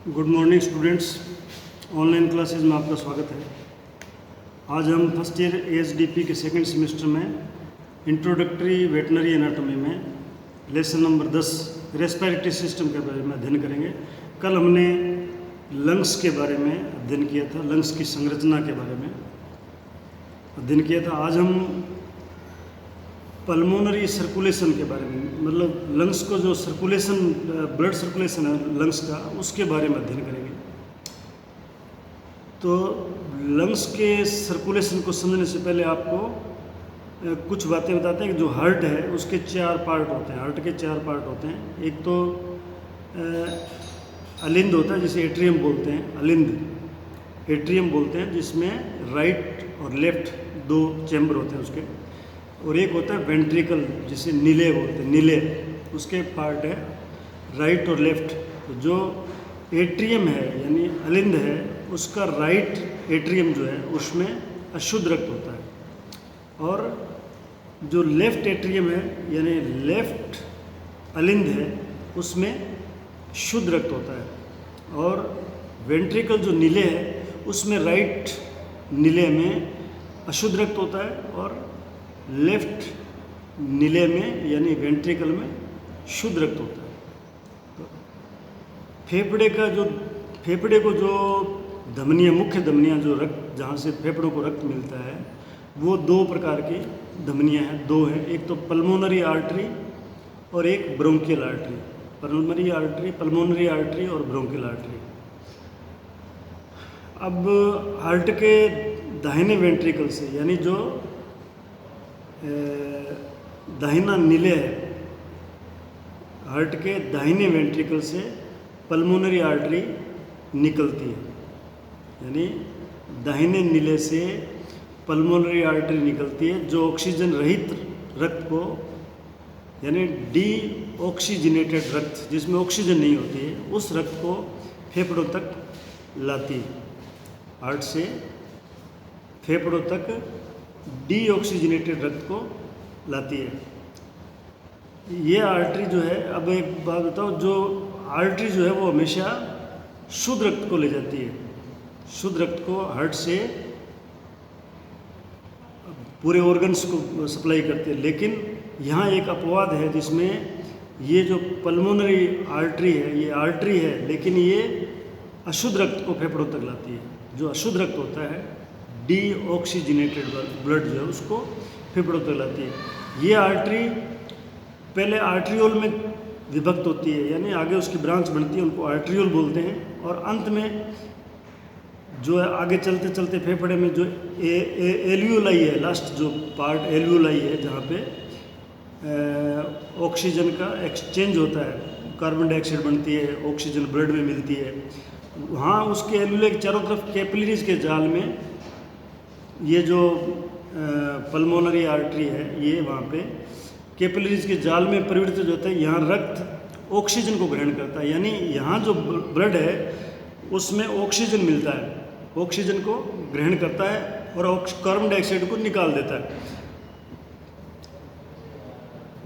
Good morning students. Online classes में आपका स्वागत है। आज हम फर्स्ट ईयर एएसडीपी के सेकंड सेमेस्टर में इंट्रोडक्टरी वेटनरी एनाटॉमी में लेसन नंबर 10 रेस्पिरेटरी सिस्टम के बारे में अध्ययन करेंगे। कल हमने लंग्स के बारे में अध्ययन किया था, लंग्स की संरचना के बारे में अध्ययन किया था। आज हम पल्मोनरी सर्कुलेशन के बारे में, मतलब लंग्स को जो सर्कुलेशन, ब्लड सर्कुलेशन है लंग्स का, उसके बारे में अध्ययन करेंगे। तो लंग्स के सर्कुलेशन को समझने से पहले आपको कुछ बातें बताते हैं कि जो हार्ट है उसके 4 पार्ट होते हैं। हार्ट के 4 पार्ट होते हैं। एक तो अलिंद होता है जिसे एट्रियम बोलते हैं, अलिंद एट्रियम बोलते हैं, जिसमें राइट और लेफ्ट 2 चैम्बर होते हैं उसके। और एक होता है वेंट्रिकल जिसे नीले बोलते हैं, नीले, उसके पार्ट है राइट और लेफ्ट। तो जो एट्रियम है यानी अलिंद है, उसका राइट एट्रियम जो है उसमें अशुद्ध रक्त होता है, और जो लेफ्ट एट्रियम है यानी लेफ्ट अलिंद है उसमें शुद्ध रक्त होता है। और वेंट्रिकल जो नीले है उसमें राइट नीले में अशुद्ध रक्त होता है, और लेफ्ट नीले में यानी वेंट्रिकल में शुद्ध रक्त होता है। तो फेफड़े को जो धमनियाँ, मुख्य धमनियाँ, जो रक्त, जहाँ से फेफड़ों को रक्त मिलता है, वो 2 प्रकार की धमनियाँ हैं, 2 हैं। एक तो पल्मोनरी आर्टरी और एक ब्रोंकियल आर्टरी। पल्मोनरी आर्टरी और ब्रोंकियल आर्टरी। अब हार्ट के दाहिने वेंट्रिकल से, यानी जो दाहिना नीले है, हार्ट के दाहिने वेंट्रिकल से पल्मोनरी आर्टरी निकलती है। यानी दाहिने नीले से पल्मोनरी आर्टरी निकलती है, जो ऑक्सीजन रहित रक्त को, यानी डीऑक्सीजनेटेड रक्त, जिसमें ऑक्सीजन नहीं होती है, उस रक्त को फेफड़ों तक लाती है। हार्ट से फेफड़ों तक डीऑक्सीजनेटेड रक्त को लाती है। ये आर्टरी जो है, अब एक बात बताओ, जो आर्टरी जो है वो हमेशा शुद्ध रक्त को ले जाती है, शुद्ध रक्त को हार्ट से पूरे ऑर्गन्स को सप्लाई करती है। लेकिन यहाँ एक अपवाद है, जिसमें ये जो पल्मोनरी आर्टरी है, ये आर्टरी है, लेकिन ये अशुद्ध रक्त को फेफड़ों तक लाती है। जो अशुद्ध रक्त होता है, डीऑक्सीजनेटेड ब्लड जो है, उसको फेफड़ों तक लाती है। ये आर्टरी पहले आर्ट्रियोल में विभक्त होती है, यानी आगे उसकी ब्रांच बनती है, उनको आर्ट्रियोल बोलते हैं। और अंत में जो है, आगे चलते चलते फेफड़े में जो एल्वियोलाई है, लास्ट जो पार्ट एल्वियोलाई है, जहाँ पे ऑक्सीजन का एक्सचेंज होता है, कार्बन डाइऑक्साइड बनती है, ऑक्सीजन ब्लड में मिलती है, वहाँ उसके एल्वियोलाई के चारों तरफ कैपिलरीज के जाल में ये जो पल्मोनरी आर्टरी है, ये वहाँ पे कैपिलरीज के जाल में परिवर्तित होता है। यहाँ रक्त ऑक्सीजन को ग्रहण करता है, यानी यहाँ जो ब्लड है उसमें ऑक्सीजन मिलता है, ऑक्सीजन को ग्रहण करता है और कार्बन डाइऑक्साइड को निकाल देता है।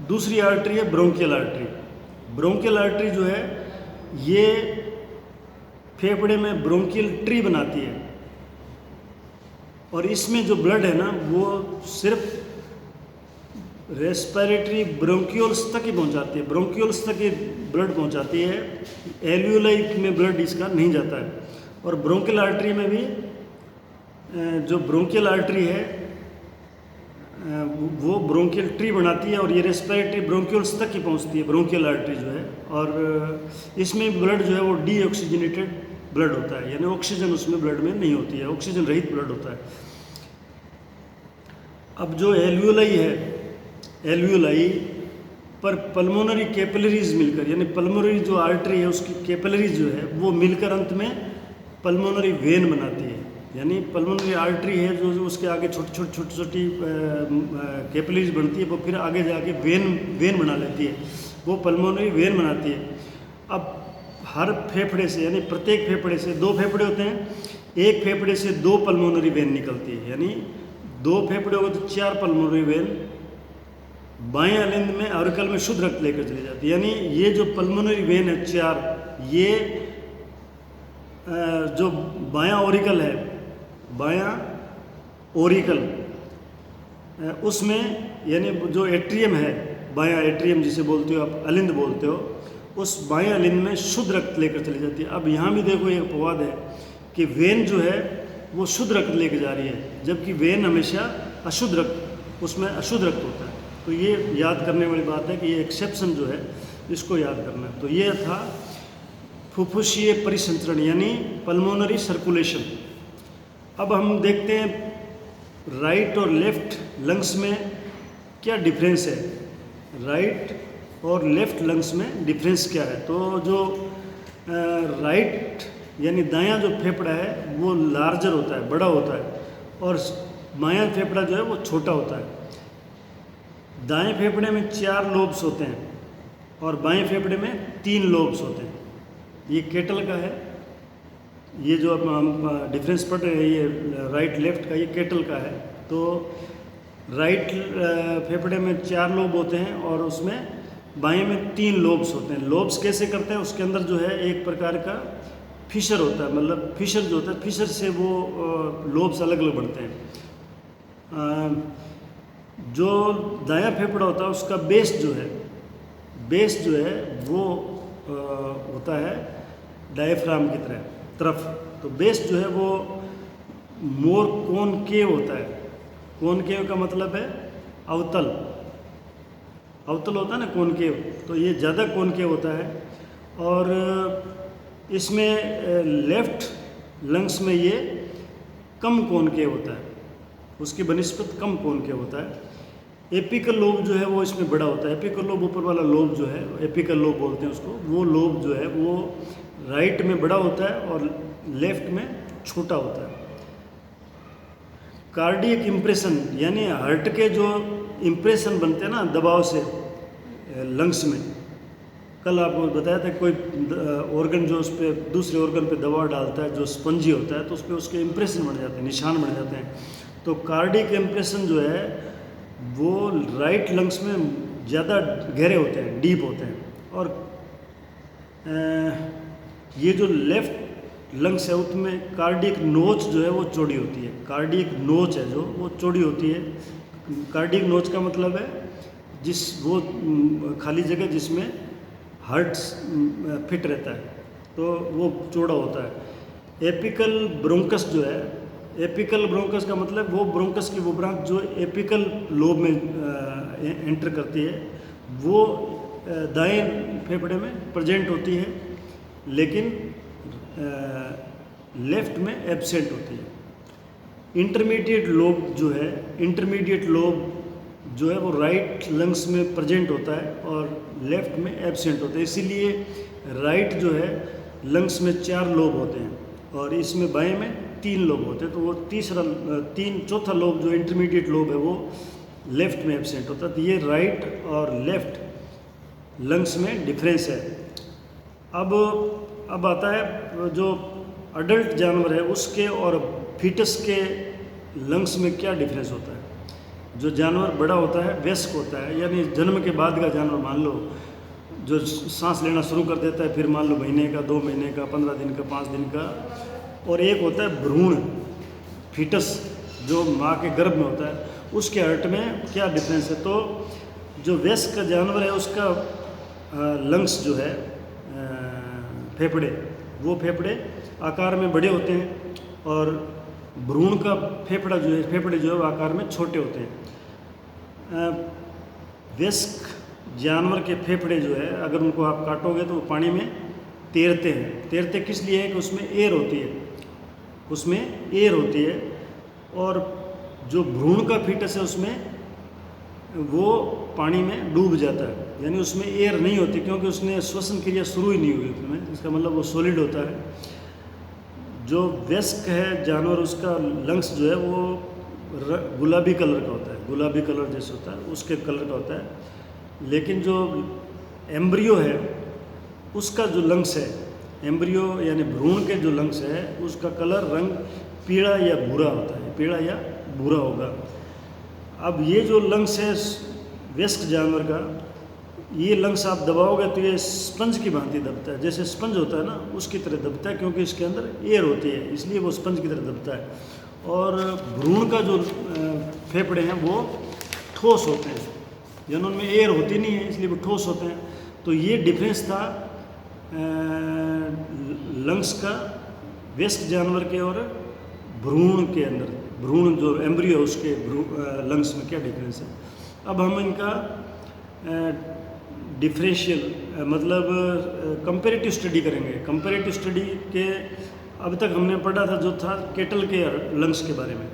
दूसरी आर्टरी है ब्रोंकियल आर्टरी। ब्रोंकियल आर्टरी जो है, ये फेफड़े में ब्रोंकियल ट्री बनाती है, और इसमें जो ब्लड है ना, वो सिर्फ रेस्पिरेटरी ब्रोंक्यूल्स तक ही पहुंचाती है, ब्रोंक्यूल्स तक ही ब्लड पहुंचाती है। एल्वियोलाई में ब्लड इसका नहीं जाता है। और ब्रोंकियल आर्टरी में भी जो ब्रोंकियल आर्टरी है वो ब्रोंकियल ट्री बनाती है, और ये रेस्पिरेटरी ब्रोंक्यूल्स तक ही पहुंचती है, ब्रोंकियल आर्टरी जो है। और इसमें ब्लड जो है वो डीऑक्सीजनेटेड ब्लड होता है, यानी ऑक्सीजन उसमें ब्लड में नहीं होती है, ऑक्सीजन रहित ब्लड होता है। अब जो एल्वियोलाई है, एल्वियोलाई पर पल्मोनरी कैपिलरीज मिलकर, यानी पल्मोनरी जो आर्टरी है उसकी कैपिलरीज जो है वो मिलकर अंत में पल्मोनरी वेन बनाती है। यानी पल्मोनरी आर्टरी है जो उसके आगे छोटी छोटी कैपिलरीज बनती है, वो फिर आगे जाके वेन बना लेती है, वो पल्मोनरी वेन बनाती है। अब हर फेफड़े से, यानी प्रत्येक फेफड़े से 2 फेफड़े होते हैं, एक फेफड़े से 2 पल्मोनरी वेन निकलती है, यानी 2 फेफड़े हो तो 4 पल्मोनरी वेन बाएं अलिंद में ऑरिकल में शुद्ध रक्त लेकर चली जाती है। यानी ये जो पल्मोनरी वेन है 4, ये जो बायां ओरिकल है, बायां ओरिकल, उसमें यानी जो एट्रियम है, बायां एट्रियम जिसे बोलते हो आप, अलिंद बोलते हो, उस बायां अलिंद में शुद्ध रक्त लेकर चली जाती है। अब यहाँ भी देखो एक अपवाद है कि वेन जो है वो शुद्ध रक्त लेकर जा रही है, जबकि वेन हमेशा अशुद्ध रक्त, उसमें अशुद्ध रक्त होता है। तो ये याद करने वाली बात है कि ये एक्सेप्शन जो है इसको याद करना है। तो ये था फुफ्फुसीय परिसंचरण यानी पल्मोनरी सर्कुलेशन। अब हम देखते हैं राइट और लेफ्ट लंग्स में क्या डिफरेंस है, राइट और लेफ्ट लंग्स में डिफरेंस क्या है। तो जो राइट यानी दायां जो फेफड़ा है वो लार्जर होता है, बड़ा होता है, और बायां फेफड़ा जो है वो छोटा होता है। दाएं फेफड़े में 4 लोब्स होते हैं और बाएं फेफड़े में 3 लोब्स होते हैं। ये केटल का है, ये जो हम डिफरेंस पढ़ रहे हैं ये राइट लेफ्ट का, ये केटल का है। तो राइट फेफड़े में 4 लोब होते हैं और उसमें बाएं में 3 लोब्स होते हैं। लोब्स कैसे करते हैं, उसके अंदर जो है एक प्रकार का फिशर होता है, मतलब फिशर जो होता है, फिशर से वो लोब्स अलग अलग बढ़ते हैं। जो दायां फेफड़ा होता है उसका बेस जो है, बेस जो है वो होता है डायफ्राम की तरफ। तो बेस जो है वो मोर कॉनकेव होता है। कॉनकेव का मतलब है अवतल, अवतल होता है ना कॉनकेव, तो ये ज़्यादा कॉनकेव होता है। और इसमें लेफ्ट लंग्स में ये कम कॉनकेव होता है, उसकी बनिस्बत कम कॉनकेव होता है। एपिकल लोब जो है वो इसमें बड़ा होता है। एपिकल लोब ऊपर वाला लोब जो है, एपिकल लोब बोलते हैं उसको, वो लोब जो है वो राइट में बड़ा होता है और लेफ्ट में छोटा होता है। कार्डियक इम्प्रेशन यानी हार्ट के जो इम्प्रेशन बनते हैं ना दबाव से लंग्स में, कल आपको बताया था कोई ऑर्गन जो उस पर दूसरे ऑर्गन पे दबाव डालता है, जो स्पंजी होता है, तो उस पर उसके इम्प्रेशन बन जाते हैं, निशान बन जाते हैं। तो कार्डियक इम्प्रेशन जो है वो राइट लंग्स में ज़्यादा गहरे होते हैं, डीप होते हैं। और ये जो लेफ्ट लंग्स है उसमें कार्डियक नोच जो है वो चौड़ी होती है। कार्डियक नोच है जो वो चौड़ी होती है। कार्डियक नोच का मतलब है वो खाली जगह जिसमें हार्ट फिट रहता है, तो वो चौड़ा होता है। एपिकल ब्रोंकस जो है, एपिकल ब्रोंकस का मतलब वो ब्रोंकस की वो ब्रांच जो एपिकल लोब में एंटर करती है, वो दाएं फेफड़े में प्रेजेंट होती है, लेकिन लेफ्ट में एब्सेंट होती है। इंटरमीडिएट लोब जो है, इंटरमीडिएट लोब जो है वो राइट लंग्स में प्रेजेंट होता है और लेफ्ट में एब्सेंट होता है। इसीलिए राइट जो है लंग्स में 4 लोब होते हैं और इसमें बाएं में 3 लोब होते हैं। तो वो चौथा लोब जो इंटरमीडिएट लोब है वो लेफ्ट में एब्सेंट होता है। तो ये राइट और लेफ्ट लंग्स में डिफरेंस है। अब आता है जो अडल्ट जानवर है उसके और फीटस के लंग्स में क्या डिफरेंस होता है। जो जानवर बड़ा होता है वयस्क होता है, यानी जन्म के बाद का जानवर, मान लो जो सांस लेना शुरू कर देता है, फिर मान लो महीने का, 2 महीने का, 15 दिन का, 5 दिन का। और एक होता है भ्रूण फीटस जो माँ के गर्भ में होता है, उसके हार्ट में क्या डिफरेंस है। तो जो वयस्क का जानवर है उसका लंग्स जो है, फेफड़े, वो फेफड़े आकार में बड़े होते हैं और भ्रूण का फेफड़े जो है वो आकार में छोटे होते हैं। वयस्क जानवर के फेफड़े जो है अगर उनको आप काटोगे तो वो पानी में तैरते हैं। तैरते किस लिए है कि उसमें एयर होती है, उसमें एयर होती है। और जो भ्रूण का फीटस है उसमें वो पानी में डूब जाता है, यानी उसमें एयर नहीं होती क्योंकि उसने श्वसन क्रिया शुरू ही नहीं हुई उसमें, इसका मतलब वो सॉलिड होता है। जो वयस्क है जानवर उसका लंग्स जो है वो गुलाबी कलर का होता है, गुलाबी कलर जैसे होता है उसके कलर का होता है। लेकिन जो एम्ब्रियो है उसका जो लंग्स है, एम्ब्रियो यानी भ्रूण के जो लंग्स है उसका कलर रंग पीला या भूरा होता है, पीला या भूरा होगा। अब ये जो लंग्स है वयस्क जानवर का, ये लंग्स आप दबाओगे तो ये स्पंज की भांति दबता है, जैसे स्पंज होता है ना उसकी तरह दबता है, क्योंकि इसके अंदर एयर होती है, इसलिए वो स्पंज की तरह दबता है। और भ्रूण का जो फेफड़े हैं वो ठोस होते हैं, यानी उनमें एयर होती नहीं है, इसलिए वो ठोस होते हैं। तो ये डिफरेंस था लंग्स का वयस्क जानवर के और भ्रूण के अंदर, भ्रूण जो एम्ब्रियो है उसके लंग्स में क्या डिफरेंस है। अब हम इनका डिफरेंशियल मतलब कंपैरेटिव स्टडी करेंगे। कंपैरेटिव स्टडी के अब तक हमने पढ़ा था जो था केटल के लंग्स के बारे में।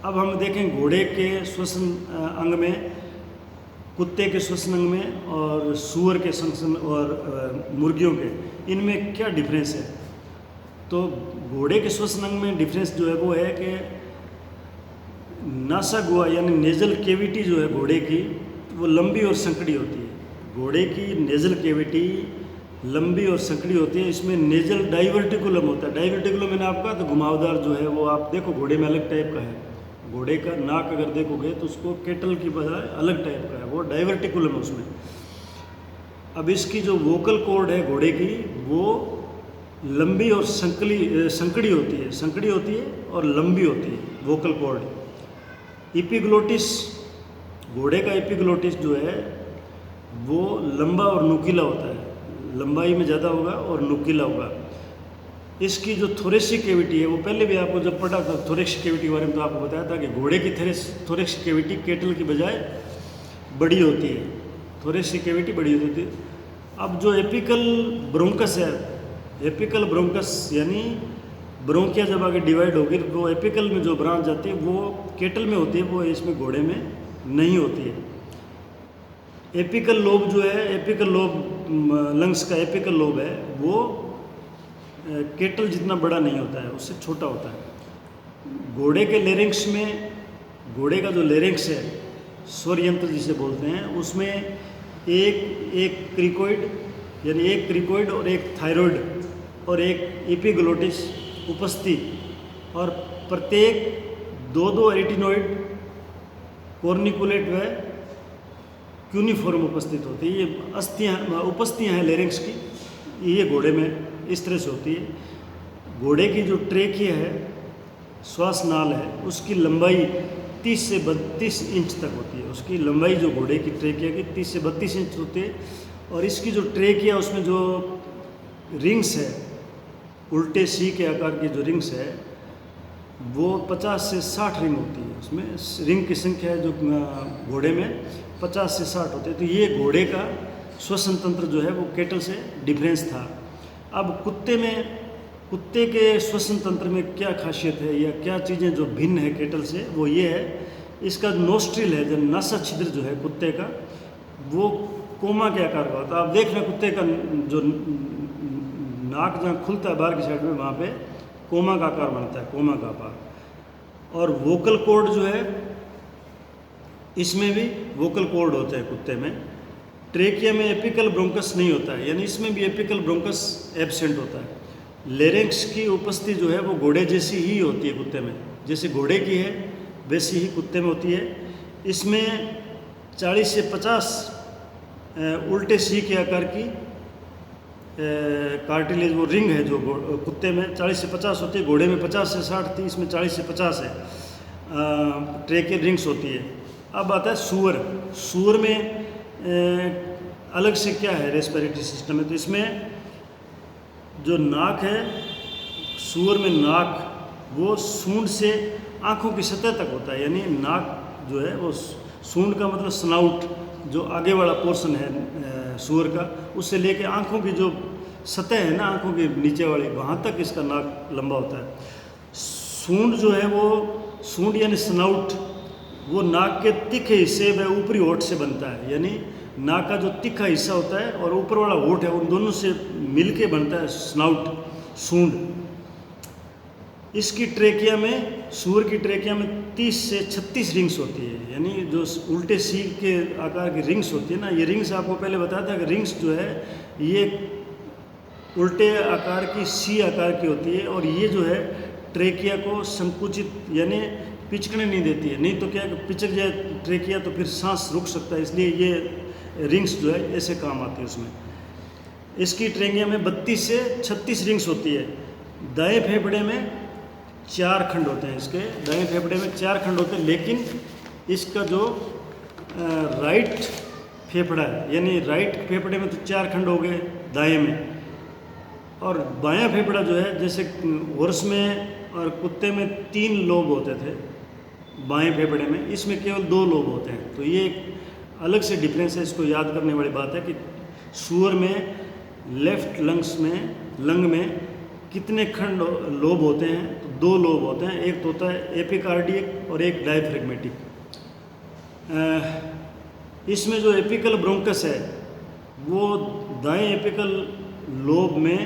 अब हम देखें घोड़े के श्वसन अंग में, कुत्ते के श्वसन अंग में और सूअर के श्वसन और मुर्गियों के, इनमें क्या डिफरेंस है। तो घोड़े के श्वसन अंग में डिफरेंस जो है वो है कि नासागुआ यानी नेजल केविटी जो है घोड़े की वो लंबी और संकड़ी होती है। घोड़े की नेजल केविटी लंबी और संकड़ी होती है, इसमें नेजल डाइवर्टिकुलम होता है। डाइवर्टिकुलम मैंने आपको कहा तो घुमावदार जो है वो आप देखो घोड़े में अलग टाइप का है। घोड़े का नाक अगर देखोगे तो उसको केटल की बजाय अलग टाइप का है, वो डाइवर्टिकुलम है उसमें। अब इसकी जो वोकल कॉर्ड है घोड़े की वो लंबी और संकड़ी होती है और लंबी होती है वोकल कॉर्ड। एपिग्लोटिस, घोड़े का एपिग्लोटिस जो है वो लंबा और नुकीला होता है, लंबाई में ज़्यादा होगा और नुकीला होगा। इसकी जो थोरेसिक कैविटी है वो पहले भी आपको जब पढ़ा था थोरेक्स कैविटी के बारे में तो आपको बताया था कि घोड़े की थोरेक्स कैविटी केटल की बजाय बड़ी होती है, थोरेसिक कैविटी बड़ी होती है। अब जो एपिकल ब्रोंकस है, एपिकल ब्रोंकस यानी ब्रोंकिया जब आगे डिवाइड होगी तो वो एपिकल में जो ब्रांच जाती है वो केटल में होती है, वो इसमें घोड़े में नहीं होती है। एपिकल लोब जो है, एपिकल लोब लंग्स का एपिकल लोब है वो केटल जितना बड़ा नहीं होता है, उससे छोटा होता है। घोड़े के लेरिंक्स में, घोड़े का जो लेरिंक्स है स्वर यंत्र जिसे बोलते हैं, उसमें एक क्रिकोइड यानी एक क्रिकोइड और एक थायराइड और एक एपिग्लोटिस उपस्थित और प्रत्येक दो एटिनोइड कॉर्निकुलेट व क्यूनिफॉर्म उपस्थित होती है। ये उपस्थियाँ हैं लेरिंक्स की, ये घोड़े में इस तरह से होती है। घोड़े की जो ट्रेकिया है, श्वास नाल है, उसकी लंबाई 30 से 32 इंच तक होती है। उसकी लंबाई जो घोड़े की ट्रेकिया की 30 से 32 इंच होती है। और इसकी जो ट्रेकिया उसमें जो रिंग्स है, उल्टे सी के आकार की जो रिंग्स है वो 50 से 60 रिंग होती है। उसमें रिंग की संख्या है जो घोड़े में 50 से 60 होते हैं। तो ये घोड़े का श्वसन तंत्र जो है वो केटल से डिफरेंस था। अब कुत्ते के श्वसन तंत्र में क्या खासियत है या क्या चीज़ें जो भिन्न है केटल से, वो ये है इसका नोस्ट्रिल है, जो नासा छिद्र जो है कुत्ते का वो कोमा के आकार का होता है। आप देख रहे कुत्ते का जो नाक जहाँ खुलता है बाहर की साइड में, वहाँ पे कोमा का आकार बनता है, कोमा का आकार। और वोकल कॉर्ड जो है इसमें भी वोकल कॉर्ड होते हैं कुत्ते में। ट्रेकिया में एपिकल ब्रोंकस नहीं होता है, यानी इसमें भी एपिकल ब्रोंकस एब्सेंट होता है। लेरिंक्स की उपस्थिति जो है वो घोड़े जैसी ही होती है कुत्ते में, जैसे घोड़े की है वैसी ही कुत्ते में होती है। इसमें 40 से 50 उल्टे सी के आकार की कार्टिलेज वो रिंग है जो कुत्ते में 40 से 50 होती है, घोड़े में 50 से 60 थी, इसमें 40 से 50 है ट्रेकियल रिंग्स होती है। अब आता है सूअर। सूअर में अलग से क्या है रेस्पिरेटरी सिस्टम है, तो इसमें जो नाक है, सूअर में नाक वो सूंड से आँखों की सतह तक होता है, यानी नाक जो है वो सूंड का मतलब स्नाउट जो आगे वाला पोर्शन है सूअर का, उससे लेके आँखों की जो सतह है ना, आँखों के नीचे वाली, वहाँ तक इसका नाक लंबा होता है। सूंड जो है वो, सूंड यानी स्नाउट, वो नाक के तीखे हिस्से व ऊपरी होठ से बनता है, यानी नाक का जो तीखा हिस्सा होता है और ऊपर वाला होठ है उन दोनों से मिलके बनता है स्नाउट, सूंड। इसकी ट्रेकिया में, सूअर की ट्रेकिया में 30 से 36 रिंग्स होती है, यानी जो उल्टे सी के आकार की रिंग्स होती है ना, ये रिंग्स आपको पहले बताया था कि रिंग्स जो है ये उल्टे आकार की सी आकार की होती है और ये जो है ट्रेकिया को संकुचित यानी पिचकने नहीं देती है, नहीं तो क्या पिचक जाए ट्रेकिया तो फिर सांस रुक सकता है, इसलिए ये रिंग्स जो है ऐसे काम आती है उसमें। इसकी ट्रेंगिया में 32 से 36 रिंग्स होती है। दाएं फेफड़े में 4 खंड होते हैं, इसके दाएं फेफड़े में 4 खंड होते हैं, लेकिन इसका जो राइट फेफड़ा है, यानी राइट फेफड़े में तो 4 खंड हो गए दाएं में, और बायां फेफड़ा जो है, जैसे हॉर्स में और कुत्ते में 3 लोब होते थे बाएं फेफड़े में, इसमें केवल 2 लोब होते हैं। तो ये एक अलग से डिफरेंस है, इसको याद करने वाली बात है कि सूअर में लेफ्ट लंग में कितने खंड लोब होते हैं। तो 2 लोब होते हैं, एक तो होता है एपिकार्डियक और एक डायफ्रेगमेटिक। इसमें जो एपिकल ब्रोंकस है वो दाएं एपिकल लोब में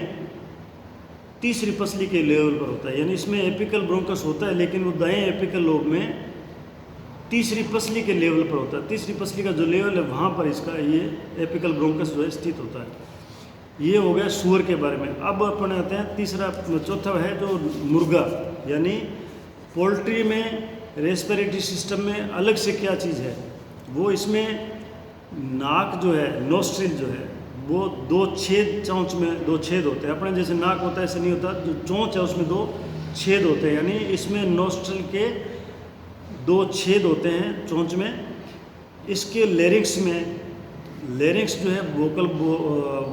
तीसरी पसली के लेवल पर होता है, यानी इसमें एपिकल ब्रोंकस होता है लेकिन वो दाएं एपिकल लोब में तीसरी पसली के लेवल पर होता है। तीसरी पसली का जो लेवल है वहाँ पर इसका ये एपिकल ब्रोंकस जो है स्थित होता है। ये हो गया सूअर के बारे में। अब अपन आते हैं चौथा है जो मुर्गा, यानी पोल्ट्री में रेस्पिरेटरी सिस्टम में अलग से क्या चीज़ है, वो इसमें नाक जो है, नोस्ट्रिल जो है, वो 2 छेद, चोंच में 2 छेद होते हैं। अपने जैसे नाक होता है ऐसे नहीं होता, जो चोंच है उसमें 2 छेद होते हैं, यानी इसमें नोस्ट्रिल के 2 छेद होते हैं चोंच में। इसके लेरिंक्स जो है वोकल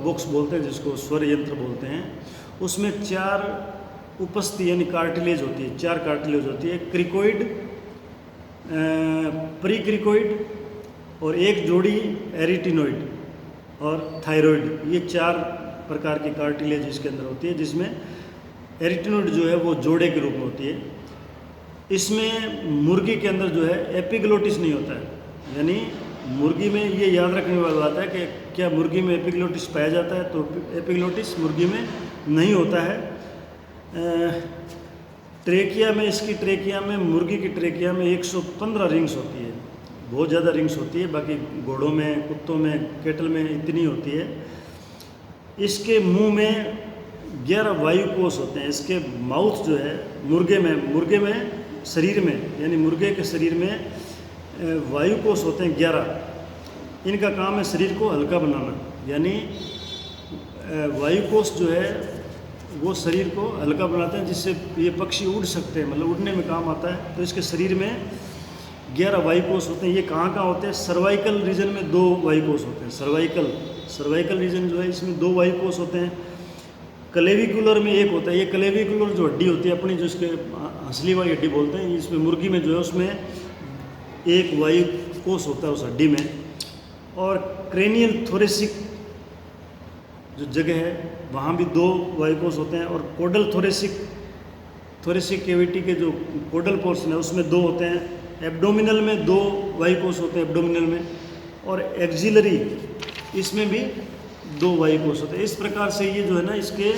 बॉक्स बोलते हैं जिसको, स्वर यंत्र बोलते हैं, उसमें 4 उपस्थिति यानी कार्टिलेज होती है, 4 कार्टिलेज होती है, क्रिकोइड, प्रीक्रिकोइड और एक जोड़ी एरिटिनोइड और थायराइड। ये 4 प्रकार की कार्टिलेज इसके अंदर होती है, जिसमें एरिटिनोइड जो है वो जोड़े के रूप में होती है। इसमें मुर्गी के अंदर जो है एपिग्लोटिस नहीं होता है, यानी मुर्गी में ये याद रखने वाली बात है कि क्या मुर्गी में एपिग्लोटिस पाया जाता है, तो एपिग्लोटिस मुर्गी में नहीं होता है। ट्रेकिया में, इसकी ट्रेकिया में, मुर्गी की ट्रेकिया में 115 रिंग्स होती है, बहुत ज़्यादा रिंग्स होती है। बाकी घोड़ों में, कुत्तों में, केटल में इतनी होती है। इसके मुंह में 11 वायु कोष होते हैं। इसके माउथ जो है मुर्गे में शरीर में, यानी मुर्गे के शरीर में वायु कोष होते हैं 11। इनका काम है शरीर को हल्का बनाना, यानी वायु कोष जो है वो शरीर को हल्का बनाते हैं, जिससे ये पक्षी उड़ सकते हैं, मतलब उड़ने में काम आता है। तो इसके शरीर में 11 वायु कोष होते हैं। ये कहाँ कहाँ होते हैं? सर्वाइकल रीजन में 2 वायु कोष होते हैं। सर्वाइकल रीजन जो है इसमें 2 वायु कोष होते हैं। क्लेविकुलर में 1 होता है। ये क्लेविकुलर जो हड्डी होती है अपनी, जो इसके हंसली वाली हड्डी बोलते हैं, इसमें मुर्गी में जो है उसमें 1 वायु कोष होता है उस हड्डी में। और क्रेनियल थोरेसिक जो जगह है वहाँ भी 2 वायु कोष होते हैं। और कोडल थोरेसिक कैविटी के जो कोडल पोर्शन है उसमें 2 होते हैं। एब्डोमिनल में 2 वायु कोष होते हैं एब्डोमिनल में। और एक्सिलरी इसमें भी 2 वायु कोष होते हैं। इस प्रकार से ये जो है ना, इसके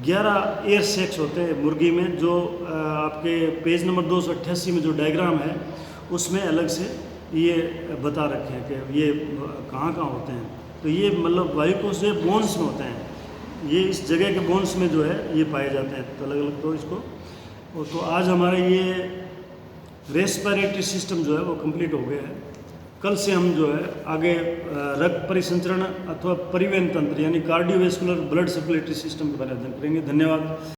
11 एयर सैक्स होते हैं मुर्गी में, जो आपके पेज नंबर 288 में जो डायग्राम है उसमें अलग से ये बता रखे हैं कि ये कहाँ कहाँ होते हैं। तो ये मतलब वायु कोष जो बोन्स में होते हैं, ये इस जगह के बोन्स में जो है ये पाए जाते हैं, तो अलग अलग। तो इसको तो आज हमारा ये रेस्पिरेटरी सिस्टम जो है वो कंप्लीट हो गया है। कल से हम जो है आगे रक्त परिसंचरण अथवा परिवहन तंत्र यानी कार्डियोवैस्कुलर ब्लड सर्कुलेटरी सिस्टम के बारे में अध्ययन करेंगे। धन्यवाद।